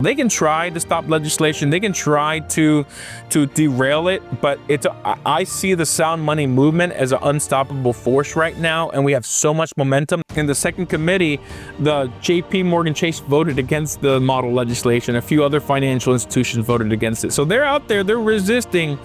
They can try to stop legislation. They can try to derail it, but I see the sound money movement as an unstoppable force right now, and we have so much momentum. In the second committee, the JP Morgan Chase voted against the model legislation. A few other financial institutions voted against it. So they're out there, they're resisting,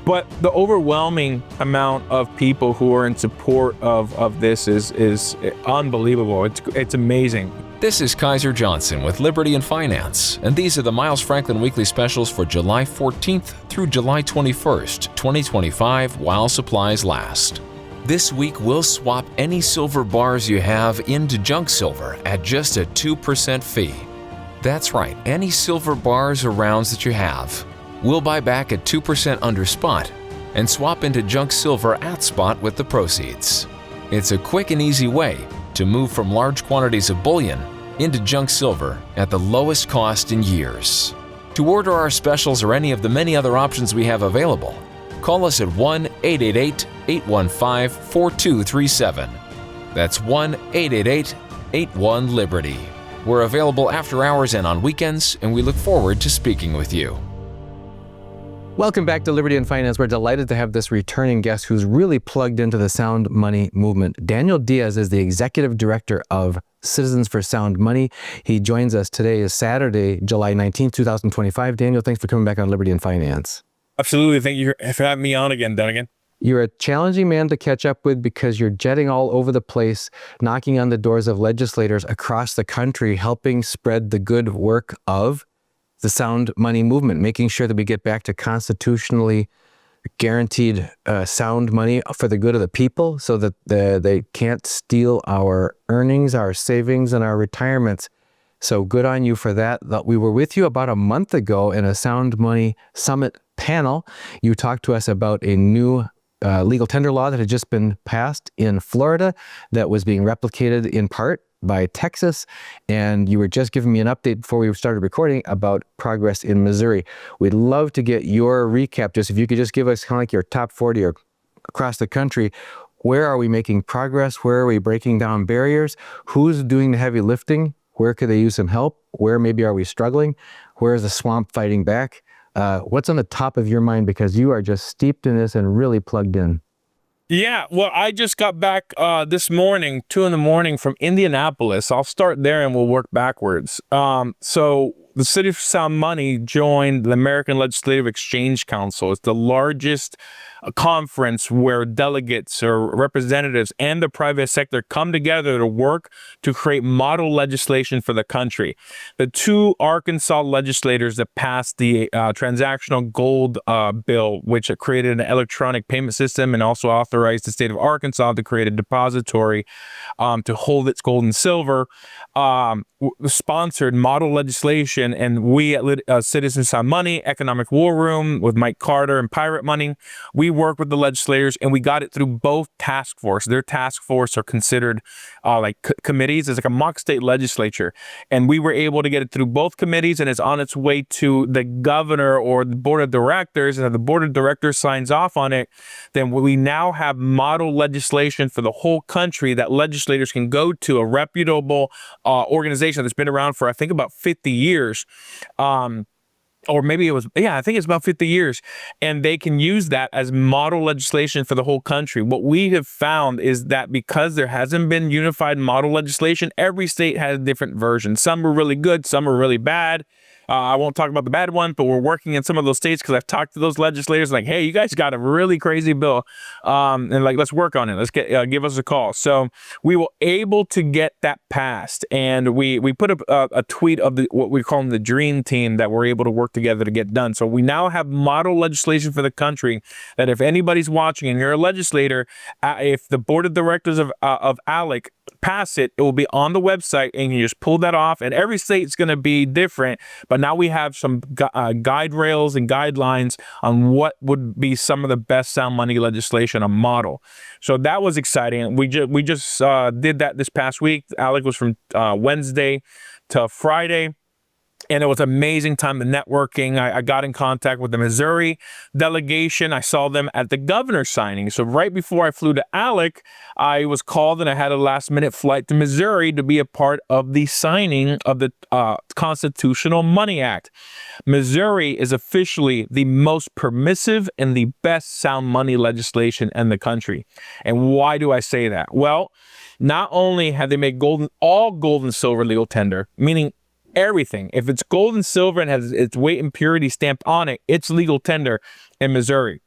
but the overwhelming amount of people who are in support of this is unbelievable. It's amazing. This is Kaiser Johnson with Liberty and Finance, and these are the Miles Franklin Weekly Specials for July 14th through July 21st, 2025, while supplies last. This week, we'll swap any silver bars you have into junk silver at just a 2% fee. That's right, any silver bars or rounds that you have. We'll buy back at 2% under spot and swap into junk silver at spot with the proceeds. It's a quick and easy way to move from large quantities of bullion into junk silver at the lowest cost in years. To order our specials or any of the many other options we have available, call us at 1-888-815-4237. That's 1-888-81-LIBERTY. We're available after hours and on weekends, and we look forward to speaking with you. Welcome back to Liberty and Finance. We're delighted to have this returning guest who's really plugged into the sound money movement. Daniel Diaz is the executive director of Citizens for Sound Money. He joins us today is Saturday, July 19th, 2025. Daniel, thanks for coming back on Liberty and Finance. Absolutely. Thank you for having me on again, Dunnigan. You're a challenging man to catch up with because you're jetting all over the place, knocking on the doors of legislators across the country, helping spread the good work of the sound money movement, making sure that we get back to constitutionally guaranteed sound money for the good of the people so that they can't steal our earnings, our savings, and our retirements. So good on you for that. We were with you about a month ago in a Sound Money Summit panel. You talked to us about a new legal tender law that had just been passed in Florida that was being replicated in part by Texas, and you were just giving me an update before we started recording about progress in Missouri. We'd love to get your recap, just if you could just give us kind of like your top 40 or across the country. Where are we making progress? Where are we breaking down barriers? Who's doing the heavy lifting? Where could they use some help? Where maybe are we struggling? Where is the swamp fighting back? What's on the top of your mind, because you are just steeped in this and really plugged in? Yeah, well, I just got back this morning, 2 a.m. from Indianapolis. I'll start there and we'll work backwards. So the City for Sound Money joined the American Legislative Exchange Council. It's the largest conference where delegates or representatives and the private sector come together to work to create model legislation for the country. The 2 Arkansas legislators that passed the transactional gold bill, which created an electronic payment system and also authorized the state of Arkansas to create a depository to hold its gold and silver, sponsored model legislation. And we at Citizens Sound Money, Economic War Room with Mike Carter and Pirate Money, we worked with the legislators and we got it through both task force. Their task force are considered committees. It's like a mock state legislature. And we were able to get it through both committees, and it's on its way to the governor or the board of directors. And if the board of directors signs off on it, then we now have model legislation for the whole country that legislators can go to, a reputable organization that's been around for, I think, about 50 years. Or maybe it was, I think it's about 50 years. And they can use that as model legislation for the whole country. What we have found is that because there hasn't been unified model legislation, every state has a different version. Some are really good, some are really bad. I won't talk about the bad one, but we're working in some of those states because I've talked to those legislators like, hey, you guys got a really crazy bill. And like, let's work on it. Let's give us a call. So we were able to get that passed. And we put a tweet of what we call the dream team that we're able to work together to get done. So we now have model legislation for the country that if anybody's watching and you're a legislator, if the board of directors of ALEC pass it, it will be on the website and you just pull that off, and every state's going to be different. But now we have some guide rails and guidelines on what would be some of the best sound money legislation, a model. So that was exciting. We just did that this past week. ALEC was from Wednesday to Friday. And it was an amazing time of networking. I got in contact with the Missouri delegation. I saw them at the governor's signing. So right before I flew to ALEC, I was called and I had a last-minute flight to Missouri to be a part of the signing of the Constitutional Money Act. Missouri is officially the most permissive and the best sound money legislation in the country. And why do I say that? Well, not only have they made all gold and silver legal tender, meaning everything. If it's gold and silver and has its weight and purity stamped on it, it's legal tender in Missouri.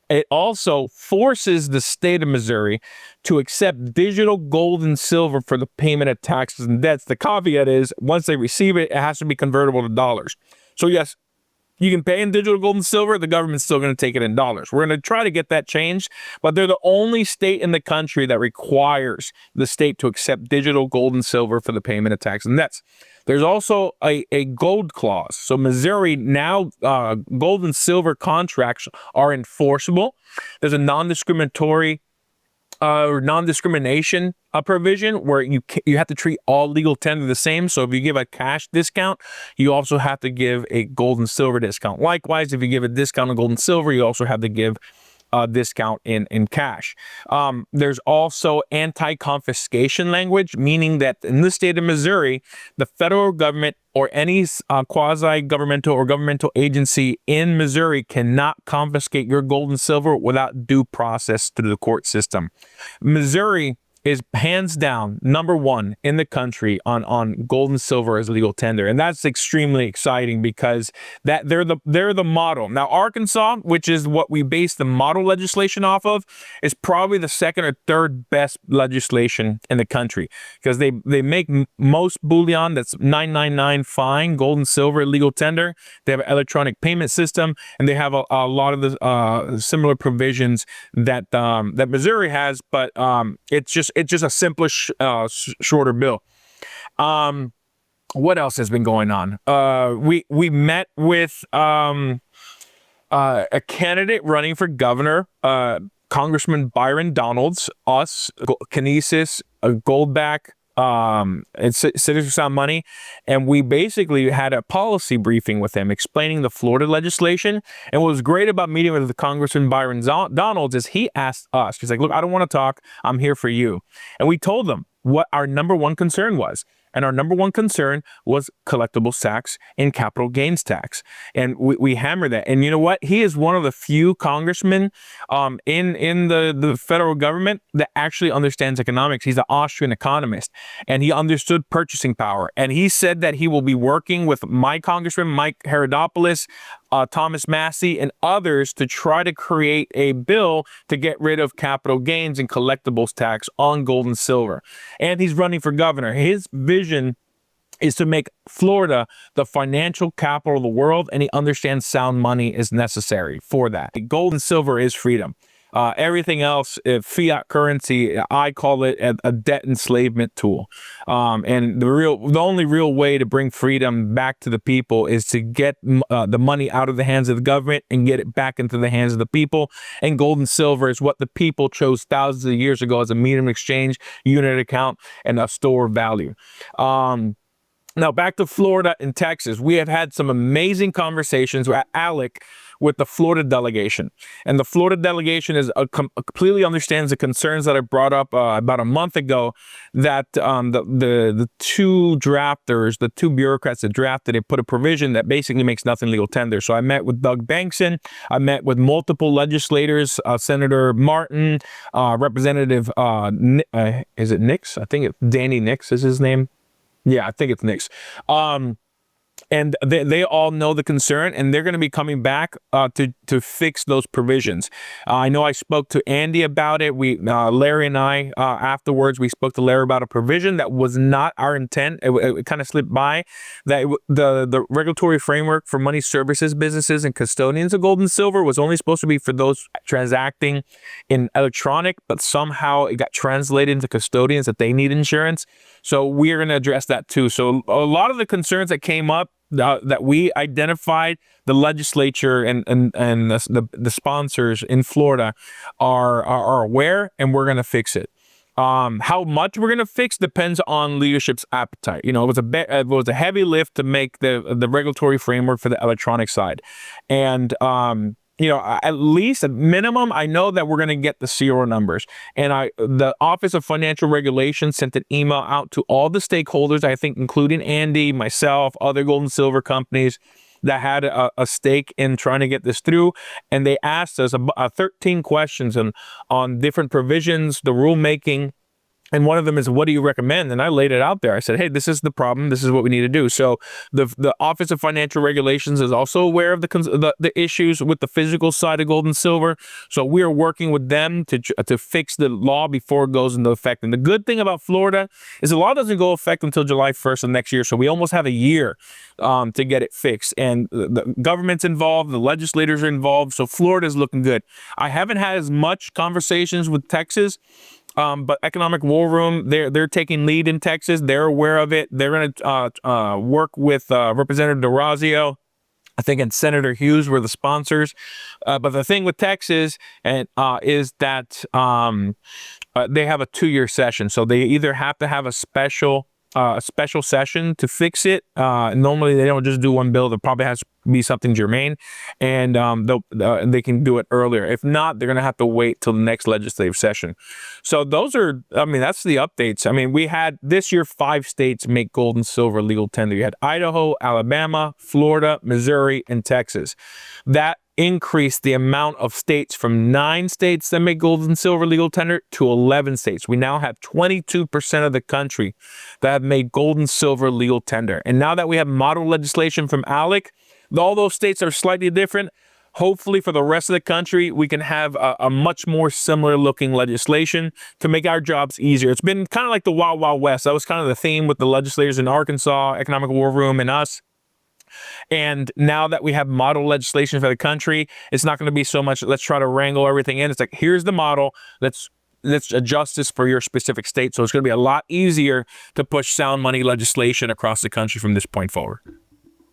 It also forces the state of Missouri to accept digital gold and silver for the payment of taxes and debts. The caveat is once they receive it, it has to be convertible to dollars. So yes, you can pay in digital gold and silver. The government's still going to take it in dollars. We're going to try to get that changed, but they're the only state in the country that requires the state to accept digital gold and silver for the payment of taxes and debts. There's also a gold clause. So Missouri now, gold and silver contracts are enforceable. There's a non-discriminatory or non-discrimination provision where you have to treat all legal tender the same. So if you give a cash discount, you also have to give a gold and silver discount. Likewise, if you give a discount on gold and silver, you also have to give a discount in cash. There's also anti-confiscation language, meaning that in the state of Missouri, the federal government or any quasi-governmental or governmental agency in Missouri cannot confiscate your gold and silver without due process through the court system. Missouri is hands down #1 in the country on gold and silver as legal tender, and that's extremely exciting because that they're the model. Now Arkansas, which is what we base the model legislation off of, is probably the second or third best legislation in the country because they make most bullion that's 999 fine, gold and silver legal tender. They have an electronic payment system, and they have a lot of the similar provisions that that Missouri has, but it's just a simpler, shorter bill. What else has been going on? We met with a candidate running for governor, Congressman Byron Donalds, Kinesis, Goldback, and Citizens for Sound Money, and we basically had a policy briefing with him explaining the Florida legislation. And what was great about meeting with the Congressman Byron Donalds is he asked us, he's like, look, I don't want to talk, I'm here for you. And we told him what our #1 concern was. And our #1 concern was collectible tax and capital gains tax. And we hammered that. And you know what? He is one of the few congressmen in the federal government that actually understands economics. He's an Austrian economist, and he understood purchasing power. And he said that he will be working with my congressman, Mike Herodopoulos, Thomas Massey, and others to try to create a bill to get rid of capital gains and collectibles tax on gold and silver. And he's running for governor. His vision is to make Florida the financial capital of the world, and he understands sound money is necessary for that. Gold and silver is freedom. Everything else, fiat currency, I call it a debt enslavement tool. And the only real way to bring freedom back to the people is to get the money out of the hands of the government and get it back into the hands of the people. And gold and silver is what the people chose thousands of years ago as a medium of exchange, unit account, and a store of value. Now back to Florida and Texas. We have had some amazing conversations at ALEC with the Florida delegation. And the Florida delegation completely understands the concerns that I brought up about a month ago, that the two drafters, the two bureaucrats that drafted it, put a provision that basically makes nothing legal tender. So I met with Doug Bankson. I met with multiple legislators, Senator Martin, Representative, is it Nix? I think it's Danny Nix is his name. Yeah, I think it's Nix. And they all know the concern, and they're going to be coming back to fix those provisions. I know I spoke to Andy about it. Larry and I, afterwards, we spoke to Larry about a provision that was not our intent. It kind of slipped by, that the regulatory framework for money services businesses and custodians of gold and silver was only supposed to be for those transacting in electronic, but somehow it got translated into custodians that they need insurance. So we're going to address that too. So a lot of the concerns that came up that we identified, the legislature and the sponsors in Florida are aware, and we're going to fix it. How much we're going to fix depends on leadership's appetite. You know, it was a heavy lift to make the regulatory framework for the electronic side. And, you know, at least at minimum, I know that we're going to get the zero numbers. And the Office of Financial Regulation sent an email out to all the stakeholders, I think, including Andy, myself, other gold and silver companies that had a stake in trying to get this through. And they asked us 13 questions on different provisions, the rulemaking. And one of them is, what do you recommend? And I laid it out there. I said, hey, this is the problem. This is what we need to do. So the Office of Financial Regulations is also aware of the issues with the physical side of gold and silver. So we are working with them to fix the law before it goes into effect. And the good thing about Florida is the law doesn't go effect until July 1st of next year. So we almost have a year to get it fixed. And the government's involved, the legislators are involved. So Florida is looking good. I haven't had as much conversations with Texas. But Economic War Room, they're taking lead in Texas. They're aware of it. They're going to work with Representative DeRazio, I think, and Senator Hughes were the sponsors. But the thing with Texas is that they have a 2-year session. So they either have to have a special session to fix it. Normally they don't just do one bill. There probably has to be something germane, and they can do it earlier. If not, they're going to have to wait till the next legislative session. So those are, I mean, that's the updates. I mean, we had this year 5 states make gold and silver legal tender. You had Idaho, Alabama, Florida, Missouri, and Texas. That increased the amount of states from 9 states that make gold and silver legal tender to 11 states. We now have 22% of the country that have made gold and silver legal tender. And now that we have model legislation from ALEC, all those states are slightly different. Hopefully for the rest of the country, we can have a much more similar looking legislation to make our jobs easier. It's been kind of like the Wild Wild West. That was kind of the theme with the legislators in Arkansas, Economic War Room, and us. And now that we have model legislation for the country, it's not going to be so much, let's try to wrangle everything in. It's like, here's the model. Let's adjust this for your specific state. So it's going to be a lot easier to push sound money legislation across the country from this point forward.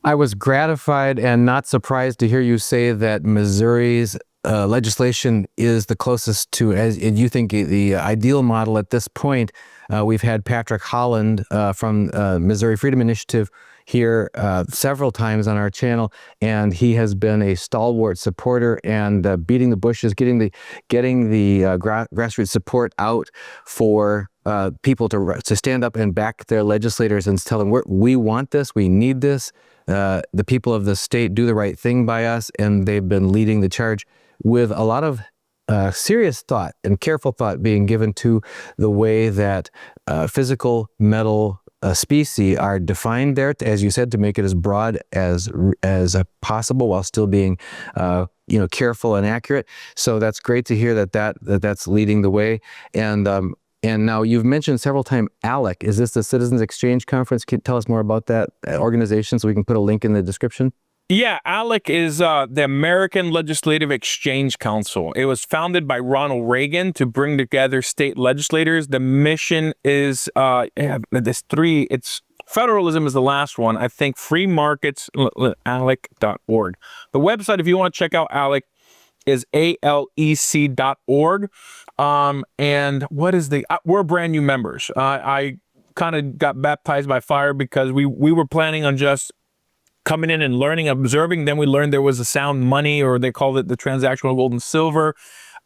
I was gratified and not surprised to hear you say that Missouri's legislation is the closest to, as you think, the ideal model at this point. We've had Patrick Holland from Missouri Freedom Initiative here several times on our channel, and he has been a stalwart supporter and beating the bushes, getting the grassroots support out for people to stand up and back their legislators and tell them, we want this, we need this. The people of the state do the right thing by us, and they've been leading the charge with a lot of serious thought and careful thought being given to the way that physical metal species are defined there, as you said, to make it as broad as possible while still being careful and accurate. So that's great to hear that's leading the way. And now you've mentioned several times ALEC. Is this the Citizens Exchange Conference? Can you tell us more about that organization so we can put a link in the description? Yeah, ALEC is the American Legislative Exchange Council. It was founded by Ronald Reagan to bring together state legislators. The mission is it's federalism is the last one. I think free markets, alec.org. The website, if you want to check out ALEC, is alec.org. And what is we're brand new members. I kind of got baptized by fire because we were planning on just coming in and learning, observing. Then we learned there was a sound money, or they called it the Transactional Gold and Silver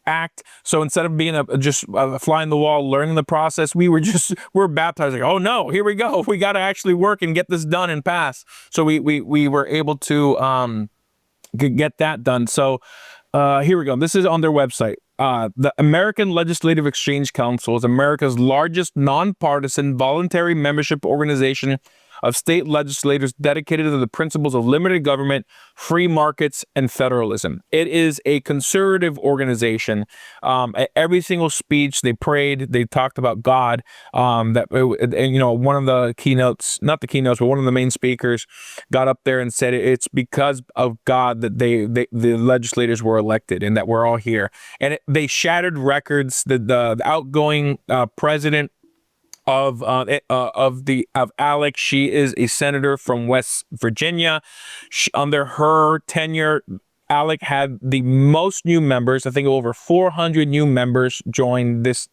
Act. So instead of being just a fly in the wall, learning the process, we're baptized. Like, oh no, here we go. We got to actually work and get this done and pass. So we were able to get that done. So here we go. This is on their website. The American Legislative Exchange Council is America's largest nonpartisan voluntary membership organization of state legislators dedicated to the principles of limited government, free markets, and federalism. It is a conservative organization. At every single speech they prayed, they talked about God. One of the keynotes, not the keynotes, but one of the main speakers got up there and said it's because of God that the legislators were elected and that we're all here. And they shattered records. The outgoing president of ALEC. She is a senator from West Virginia. Under her tenure, ALEC had the most new members. I think over 400 new members joined this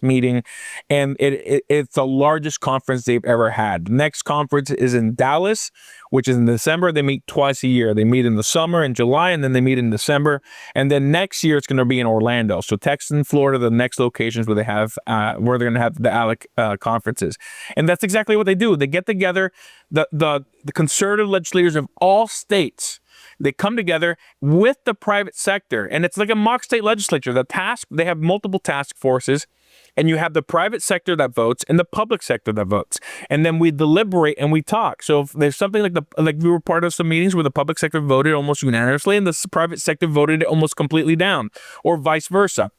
meeting, and it's the largest conference they've ever had. The next conference is in Dallas, which is in December. They meet twice a year. They meet in the summer in July, and then they meet in December. And then next year it's going to be in Orlando. So Texas and Florida, the next locations where they have where they're going to have the ALEC conferences. And that's exactly what they do. They get together the conservative legislators of all states. They come together with the private sector, and it's like a mock state legislature. They have multiple task forces, and you have the private sector that votes and the public sector that votes. And then we deliberate and we talk. So if there's something like we were part of some meetings where the public sector voted almost unanimously and the private sector voted it almost completely down, or vice versa.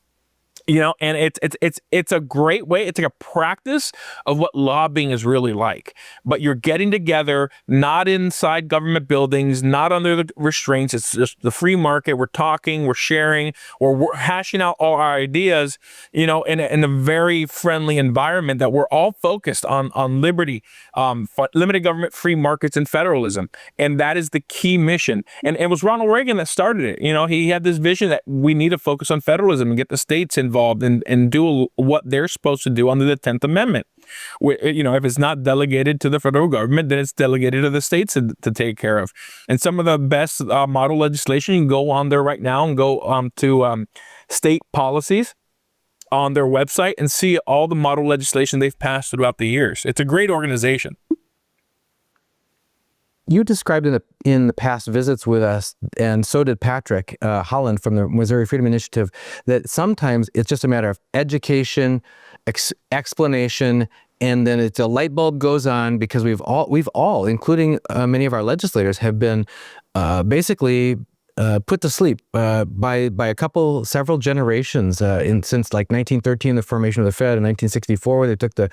And it's a great way. It's like a practice of what lobbying is really like. But you're getting together, not inside government buildings, not under the restraints. It's just the free market. We're talking, we're sharing, or we're hashing out all our ideas, in a very friendly environment that we're all focused on liberty, limited government, free markets, and federalism. And that is the key mission. And it was Ronald Reagan that started it. He had this vision that we need to focus on federalism and get the states involved and do what they're supposed to do under the 10th Amendment. If it's not delegated to the federal government, then it's delegated to the states to take care of. And some of the best model legislation, you can go on there right now and go to state policies on their website and see all the model legislation they've passed throughout the years. It's a great organization. You described in the past visits with us, and so did Patrick Holland from the Missouri Freedom Initiative, that sometimes it's just a matter of education, explanation, and then it's a light bulb goes on, because we've all, including many of our legislators, have been basically put to sleep by several generations since like 1913, the formation of the Fed, in 1964, where they took the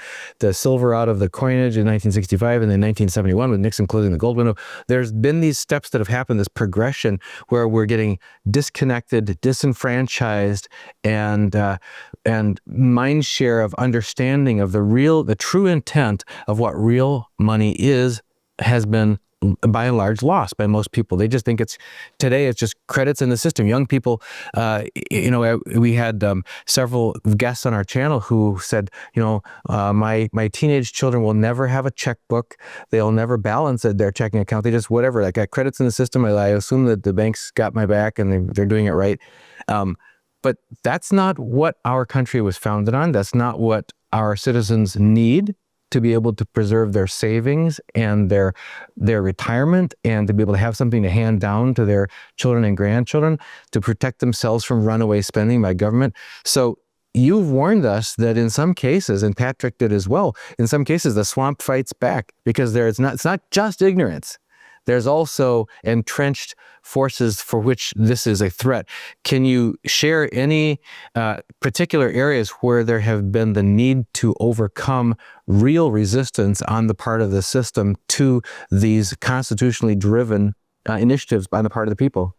silver out of the coinage, in 1965, and then 1971 with Nixon closing the gold window. There's been these steps that have happened, this progression where we're getting disconnected, disenfranchised, and mind share of understanding of the true intent of what real money has been by and large lost by most people. They just think today it's just credits in the system. Young people, we had several guests on our channel who said, my teenage children will never have a checkbook. They'll never balance their checking account. They just whatever. I got credits in the system. I assume that the banks got my back and they're doing it right. But that's not what our country was founded on. That's not what our citizens need to be able to preserve their savings and their retirement, and to be able to have something to hand down to their children and grandchildren, to protect themselves from runaway spending by government. So you've warned us that in some cases, and Patrick did as well, in some cases the swamp fights back, because it's not just ignorance. There's also entrenched forces for which this is a threat. Can you share any particular areas where there have been the need to overcome real resistance on the part of the system to these constitutionally driven initiatives by the part of the people?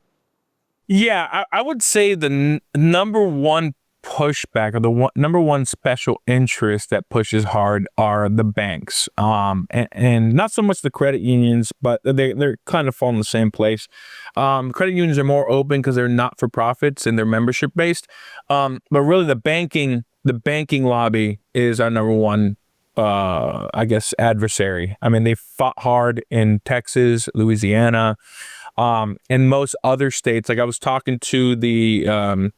Yeah, I would say the number one pushback, or the number one special interest that pushes hard, are the banks, and not so much the credit unions, but they're kind of fall in the same place. Credit unions are more open because they're not for profits and they're membership based, but really the banking lobby is our number one adversary. I mean, they fought hard in Texas, Louisiana, and most other states. Like I was talking to the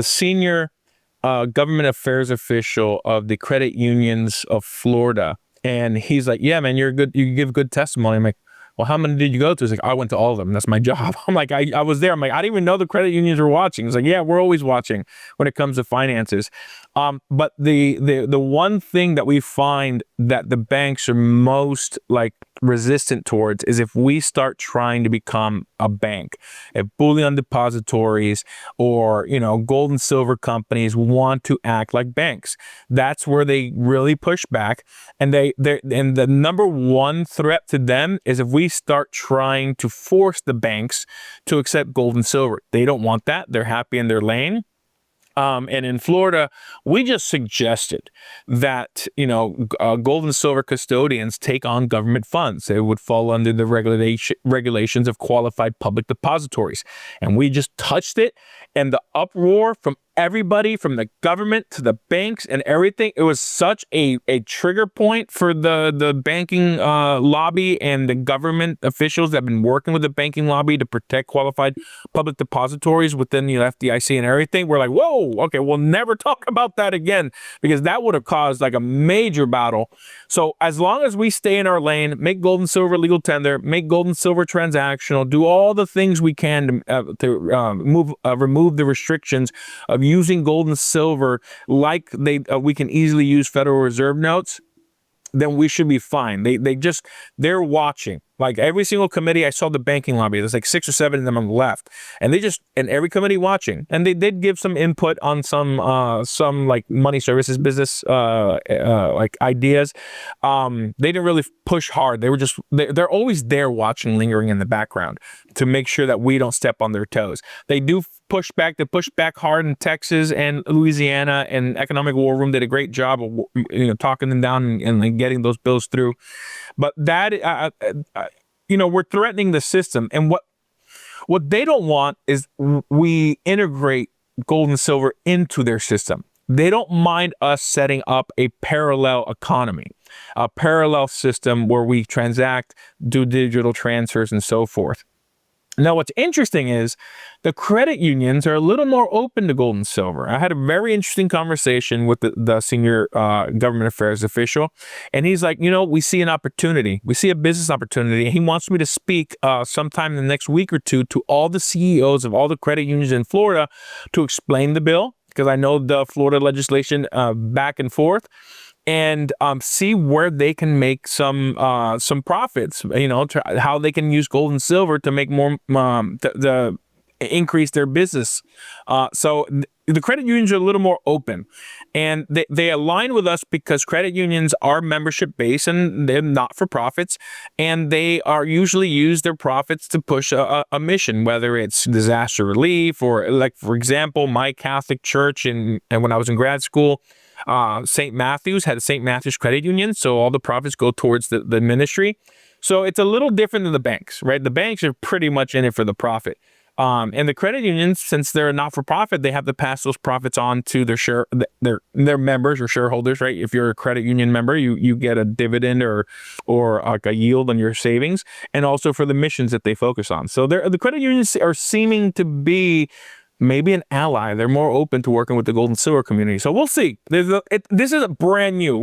senior government affairs official of the credit unions of Florida, and he's like, "Yeah, man, you give good testimony." I'm like, "Well, how many did you go to?" He's like, "I went to all of them. That's my job." I'm like, I was there. I'm like, I didn't even know the credit unions were watching. He's like, "Yeah, we're always watching when it comes to finances." But the one thing that we find that the banks are most resistant towards is if we start trying to become a bank. If bullion depositories or gold and silver companies want to act like banks, that's where they really push back. And the number one threat to them is if we start trying to force the banks to accept gold and silver. They don't want that. They're happy in their lane. And in Florida, we just suggested that, gold and silver custodians take on government funds. It would fall under the regulations of qualified public depositories. And we just touched it, and the uproar from everybody, from the government to the banks and everything, it was such a trigger point for the banking lobby and the government officials that have been working with the banking lobby to protect qualified public depositories within the FDIC and everything. We're like, whoa, okay, we'll never talk about that again, because that would have caused like a major battle. So as long as we stay in our lane, make gold and silver legal tender, make gold and silver transactional, do all the things we can to remove the restrictions of using gold and silver like we can easily use Federal Reserve notes, then we should be fine. They're watching. Like every single committee, I saw the banking lobby. There's like 6 or 7 of them on the left, and every committee watching. And they did give some input on some like money services business like ideas. They didn't really push hard. They were they're always there watching, lingering in the background to make sure that we don't step on their toes. They do push back. They push back hard in Texas and Louisiana, and Economic War Room did a great job of talking them down and getting those bills through. But that we're threatening the system, and what they don't want is we integrate gold and silver into their system. They don't mind us setting up a parallel economy, a parallel system where we transact, do digital transfers, and so forth. Now, what's interesting is the credit unions are a little more open to gold and silver. I had a very interesting conversation with the senior government affairs official, and he's like, we see an opportunity. We see a business opportunity. He wants me to speak sometime in the next week or two to all the CEOs of all the credit unions in Florida to explain the bill, because I know the Florida legislation back and forth, and see where they can make some profits, how they can use gold and silver to make more, to increase their business. So the credit unions are a little more open, and they align with us because credit unions are membership based and they're not for profits, and they are usually use their profits to push a mission, whether it's disaster relief or, like, for example, my Catholic church and when I was in grad school, St. Matthew's had a St. Matthew's credit union, so all the profits go towards the ministry. So it's a little different than the banks, right? The banks are pretty much in it for the profit. And the credit unions, since they're not for profit, they have to pass those profits on to their members or shareholders, right? If you're a credit union member, you get a dividend or like a yield on your savings, and also for the missions that they focus on. So the credit unions are seeming to be maybe an ally. They're more open to working with the gold and silver community. So we'll see. This is a brand new.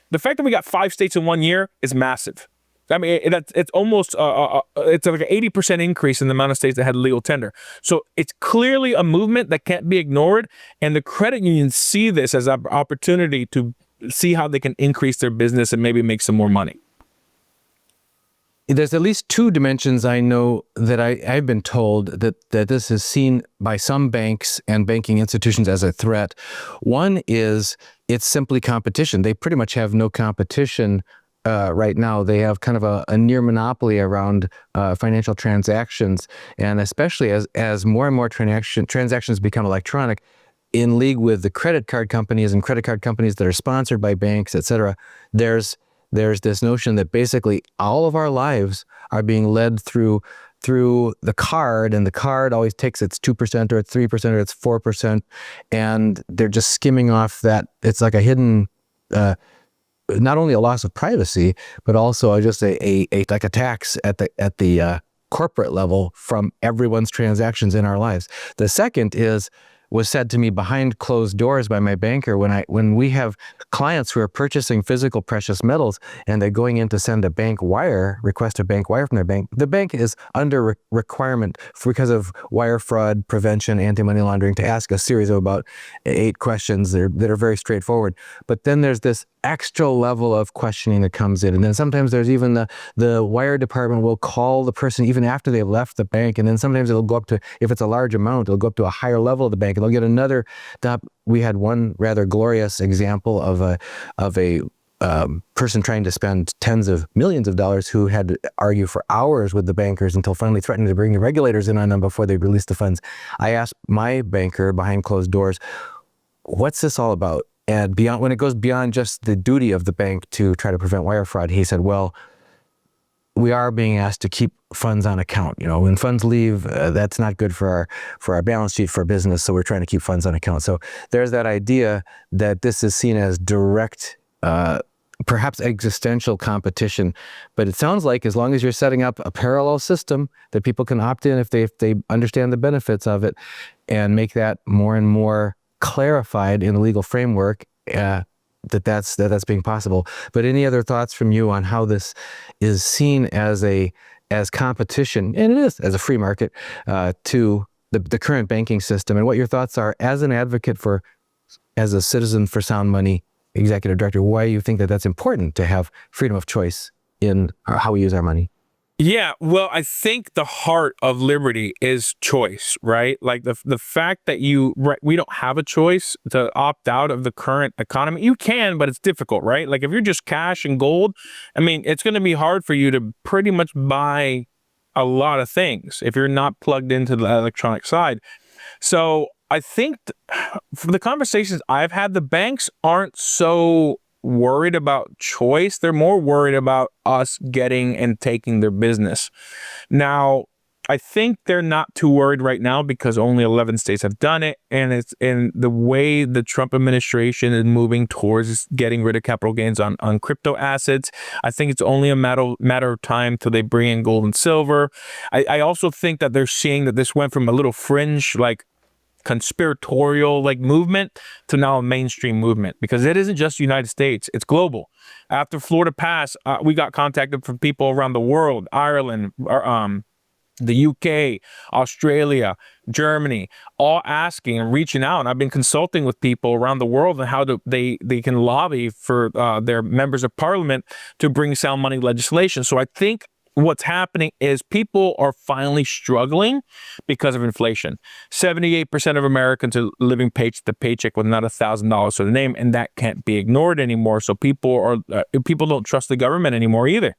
The fact that we got 5 states in 1 year is massive. I mean, it's almost it's like an 80% increase in the amount of states that had legal tender. So it's clearly a movement that can't be ignored, and the credit unions see this as an opportunity to see how they can increase their business and maybe make some more money. There's at least 2 dimensions I know that I've been told that this is seen by some banks and banking institutions as a threat. One is it's simply competition. They pretty much have no competition right now. They have kind of a near monopoly around financial transactions, and especially as more and more transactions become electronic, in league with the credit card companies and credit card companies that are sponsored by banks, et cetera, there's this notion that basically all of our lives are being led through the card, and the card always takes its 2% or its 3% or its 4%, and they're just skimming off that. It's like a hidden, not only a loss of privacy, but also just a tax at the corporate level from everyone's transactions in our lives. The second was said to me behind closed doors by my banker when we have clients who are purchasing physical precious metals and they're going in to send request a bank wire from their bank. The bank is under requirement because of wire fraud prevention, anti-money laundering, to ask a series of about 8 questions that are very straightforward. But then there's this extra level of questioning that comes in. And then sometimes there's even the wire department will call the person even after they left the bank. And then sometimes it'll go up to, if it's a large amount, it'll go up to a higher level of the bank. And they'll get another. We had one rather glorious example of a person trying to spend tens of millions of dollars who had to argue for hours with the bankers until finally threatening to bring the regulators in on them before they released the funds. I asked my banker behind closed doors, what's this all about? And beyond, when it goes beyond just the duty of the bank to try to prevent wire fraud, he said, well, we are being asked to keep funds on account. You know, when funds leave, that's not good for our balance sheet for business. So we're trying to keep funds on account. So there's that idea that this is seen as direct, perhaps existential competition. But it sounds like as long as you're setting up a parallel system that people can opt in if they understand the benefits of it, and make that more and more clarified in the legal framework, that's being possible. But any other thoughts from you on how this is seen as competition, and it is as a free market, to the current banking system, and what your thoughts are as an advocate as a citizen for sound money executive director, why you think that that's important to have freedom of choice in how we use our money? Yeah, well, I think the heart of liberty is choice, right? Like the fact that we don't have a choice to opt out of the current economy. You can, but it's difficult, right? Like if you're just cash and gold, I mean, it's going to be hard for you to pretty much buy a lot of things if you're not plugged into the electronic side. So I think from the conversations I've had, the banks aren't so worried about choice. They're more worried about us getting and taking their business. Now, I think they're not too worried right now because only 11 states have done it. And it's in the way the Trump administration is moving towards getting rid of capital gains on crypto assets. I think it's only a matter of time till they bring in gold and silver. I also think that they're seeing that this went from a little fringe, like conspiratorial movement to now a mainstream movement, because it isn't just the United States, it's global. After Florida passed, we got contacted from people around the world, Ireland, the UK, Australia, Germany, all asking and reaching out. And I've been consulting with people around the world on how they can lobby for their members of parliament to bring sound money legislation. So I think what's happening is people are finally struggling because of inflation. 78% of Americans are living paycheck to paycheck with not $1,000 to the name, and that can't be ignored anymore. So people don't trust the government anymore either,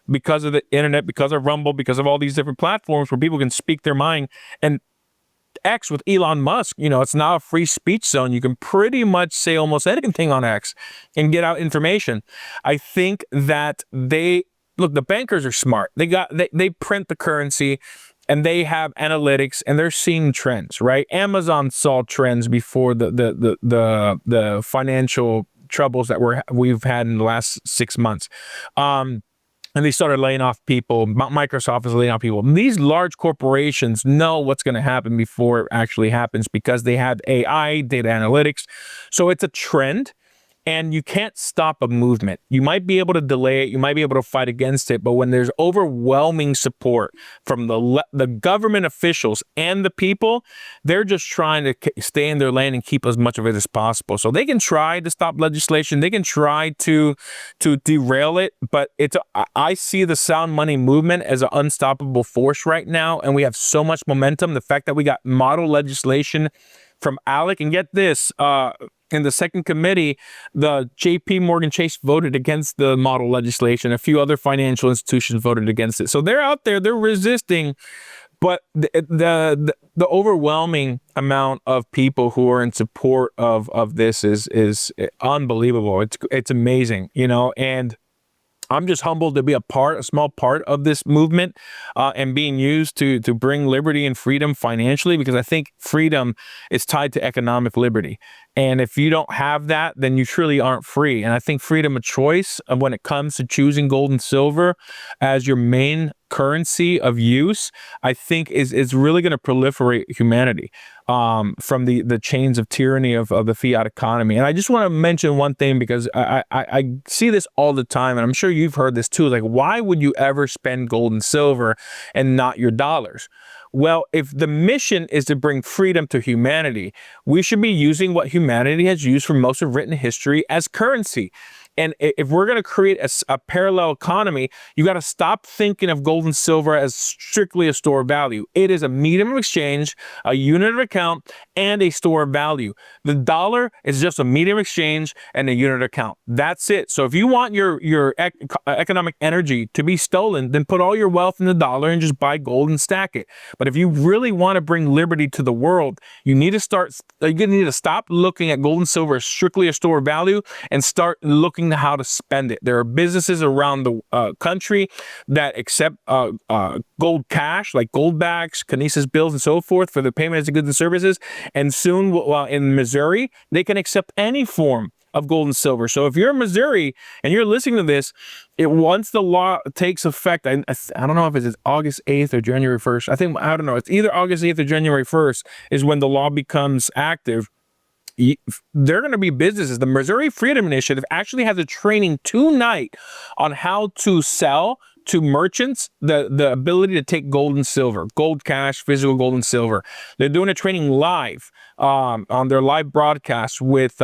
because of the internet, because of Rumble, because of all these different platforms where people can speak their mind. And X with Elon Musk, it's now a free speech zone. You can pretty much say almost anything on X and get out information. I think that the bankers are smart. They print the currency and they have analytics and they're seeing trends, right? Amazon saw trends before the financial troubles that we've had in the last 6 months. And they started laying off people. Microsoft is laying off people. And these large corporations know what's going to happen before it actually happens because they have AI, data analytics. So it's a trend. And you can't stop a movement. You might be able to delay it. You might be able to fight against it. But when there's overwhelming support from the government officials and the people, they're just trying to stay in their lane and keep as much of it as possible. So they can try to stop legislation. They can try to derail it. But I see the sound money movement as an unstoppable force right now. And we have so much momentum. The fact that we got model legislation from ALEC, and get this, in the second committee, the JP Morgan Chase voted against the model legislation. A few other financial institutions voted against it. So they're out there, they're resisting, but the overwhelming amount of people who are in support of this is unbelievable. It's amazing, and I'm just humbled to be a small part of this movement, and being used to bring liberty and freedom financially, because I think freedom is tied to economic liberty. And if you don't have that, then you truly aren't free. And I think freedom of choice when it comes to choosing gold and silver as your main currency of use, I think is really going to proliferate humanity from the chains of tyranny of the fiat economy. And I just want to mention one thing, because I see this all the time, and I'm sure you've heard this too. Like, why would you ever spend gold and silver and not your dollars? Well, if the mission is to bring freedom to humanity, we should be using what humanity has used for most of written history as currency. And if we're going to create a parallel economy, you got to stop thinking of gold and silver as strictly a store of value. It is a medium of exchange, a unit of account, and a store of value. The dollar is just a medium of exchange and a unit of account. That's it. So if you want your economic energy to be stolen, then put all your wealth in the dollar and just buy gold and stack it. But if you really want to bring liberty to the world, you need to stop looking at gold and silver as strictly a store of value and start looking at how to spend it. There are businesses around the country that accept gold cash, like gold backs, kinesis bills, and so forth for the payment of goods and services. And soon, in Missouri, they can accept any form of gold and silver. So if you're in Missouri and you're listening to this, once the law takes effect, I don't know if it's August 8th or January 1st. I don't know. It's either August 8th or January 1st is when the law becomes active. There are going to be businesses. The Missouri Freedom Initiative actually has a training tonight on how to sell to merchants the ability to take gold and silver, gold cash, physical gold and silver. They're doing a training live on their live broadcast with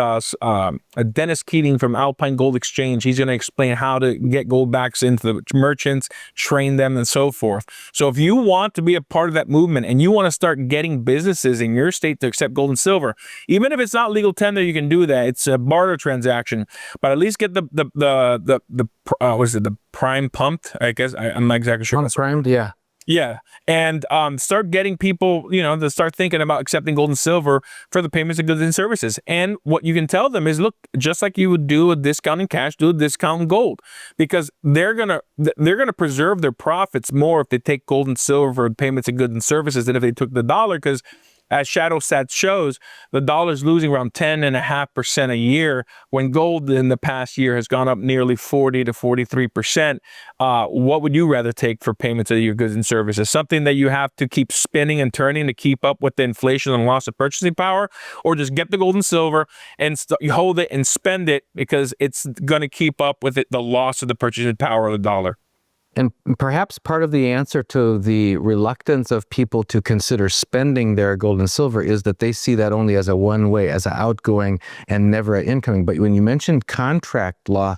Dennis Keating from Alpine Gold Exchange. He's going to explain how to get gold backs into the merchants, train them, and so forth. So if you want to be a part of that movement and you want to start getting businesses in your state to accept gold and silver, even if it's not legal tender, you can do that. It's a barter transaction, but at least get the prime pumped. I guess I'm not exactly sure. Primed, yeah. Yeah, and start getting people, to start thinking about accepting gold and silver for the payments of goods and services. And what you can tell them is, look, just like you would do a discount in cash, do a discount in gold, because they're gonna preserve their profits more if they take gold and silver for payments of goods and services than if they took the dollar, because as ShadowSat shows, the dollar's losing around 10.5% a year, when gold in the past year has gone up nearly 40 to 43%. What would you rather take for payments of your goods and services? Something that you have to keep spinning and turning to keep up with the inflation and loss of purchasing power, or just get the gold and silver and you hold it and spend it because it's going to keep up with the loss of the purchasing power of the dollar? And perhaps part of the answer to the reluctance of people to consider spending their gold and silver is that they see that only as a one-way, as an outgoing and never an incoming. But when you mentioned contract law,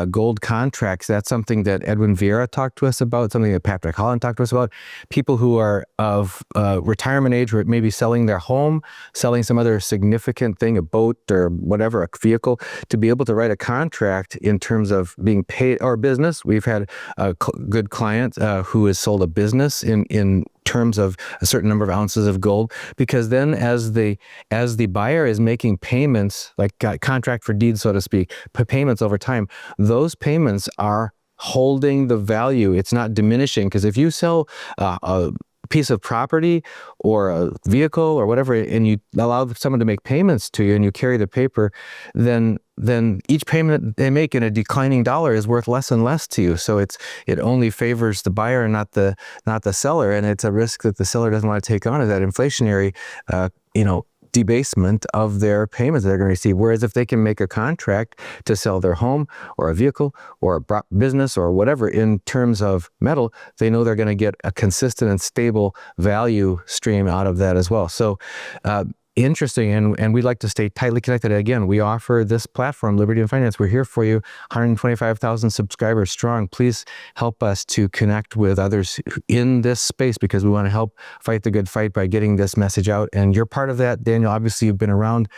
gold contracts, that's something that Edwin Vieira talked to us about, something that Patrick Holland talked to us about. People who are of retirement age, or maybe selling their home, selling some other significant thing, a boat or whatever, a vehicle, to be able to write a contract in terms of being paid, or business. We've had a good client who has sold a business in terms of a certain number of ounces of gold, because then as the buyer is making payments, like contract for deed, so to speak, payments over time, those payments are holding the value. It's not diminishing, because if you sell a piece of property or a vehicle or whatever, and you allow someone to make payments to you and you carry the paper, then each payment they make in a declining dollar is worth less and less to you. So it only favors the buyer and not the seller, and it's a risk that the seller doesn't want to take on, is that inflationary debasement of their payments that they're going to receive. Whereas if they can make a contract to sell their home or a vehicle or a business or whatever in terms of metal, they know they're going to get a consistent and stable value stream out of that as well. So interesting, and we'd like to stay tightly connected. Again, we offer this platform, Liberty and Finance. We're here for you, 125,000 subscribers strong. Please help us to connect with others in this space, because we want to help fight the good fight by getting this message out. And you're part of that, Daniel. Obviously, you've been around.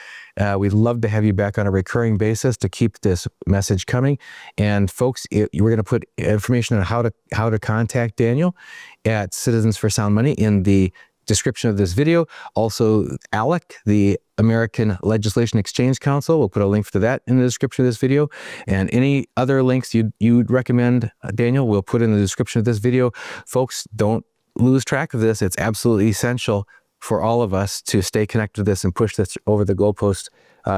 We'd love to have you back on a recurring basis to keep this message coming. And folks, we're going to put information on how to contact Daniel at Citizens for Sound Money in the description of this video. Also, ALEC, the American Legislation Exchange Council, we'll put a link to that in the description of this video. And any other links you'd recommend, Daniel, we'll put in the description of this video. Folks, don't lose track of this. It's absolutely essential for all of us to stay connected to this and push this over the goalpost,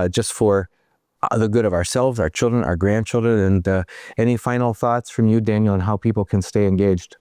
just for the good of ourselves, our children, our grandchildren. And any final thoughts from you, Daniel, on how people can stay engaged?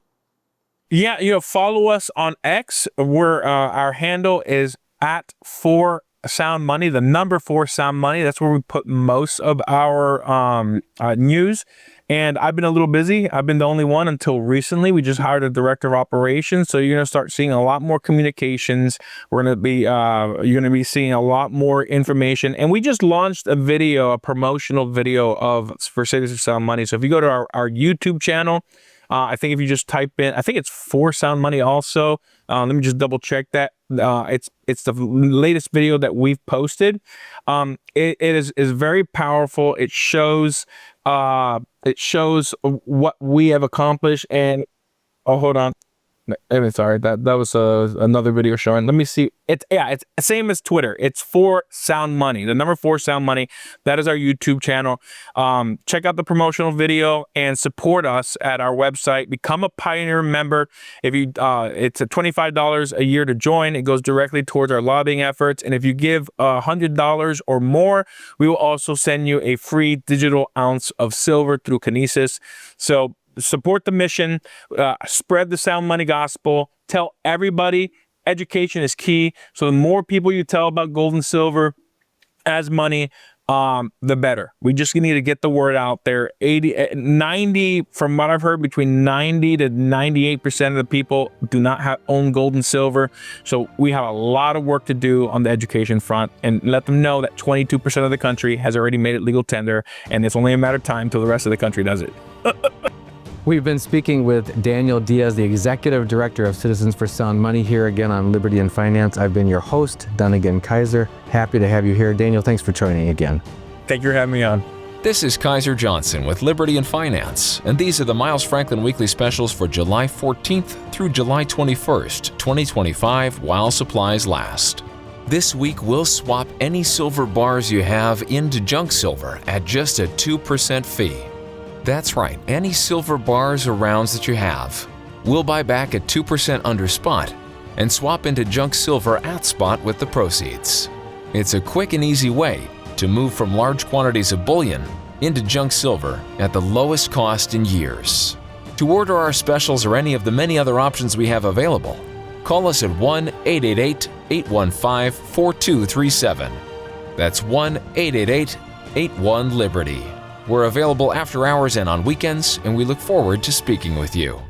Yeah, follow us on X, where our handle is @4SoundMoney, the number 4 Sound Money. That's where we put most of our news. And I've been a little busy. I've been the only one until recently. We just hired a director of operations. So you're going to start seeing a lot more communications. You're going to be seeing a lot more information. And we just launched a promotional video for Citizens for Sound Money. So if you go to our YouTube channel, I think if you just type in, I think it's for Sound Money also. Let me just double check that. It's the latest video that we've posted. It is very powerful. It shows what we have accomplished. And hold on. Sorry, that was another video showing. Let me see. It's same as Twitter. It's for Sound Money. The number 4 Sound Money. That is our YouTube channel. Check out the promotional video and support us at our website. Become a Pioneer member. If you, it's $25 a year to join. It goes directly towards our lobbying efforts. And if you give $100 or more, we will also send you a free digital ounce of silver through Kinesis. So support the mission, spread the Sound Money gospel, tell everybody education is key. So the more people you tell about gold and silver as money, the better. We just need to get the word out there. 90, from what I've heard, between 90 to 98% of the people do not own gold and silver. So we have a lot of work to do on the education front, and let them know that 22% of the country has already made it legal tender, and it's only a matter of time till the rest of the country does it. We've been speaking with Daniel Diaz, the Executive Director of Citizens for Sound Money, here again on Liberty and Finance. I've been your host, Dunnigan Kaiser. Happy to have you here. Daniel, thanks for joining again. Thank you for having me on. This is Kaiser Johnson with Liberty and Finance, and these are the Miles Franklin Weekly Specials for July 14th through July 21st, 2025, while supplies last. This week, we'll swap any silver bars you have into junk silver at just a 2% fee. That's right, any silver bars or rounds that you have. We'll buy back at 2% under spot and swap into junk silver at spot with the proceeds. It's a quick and easy way to move from large quantities of bullion into junk silver at the lowest cost in years. To order our specials or any of the many other options we have available, call us at 1-888-815-4237. That's 1-888-81-LIBERTY. We're available after hours and on weekends, and we look forward to speaking with you.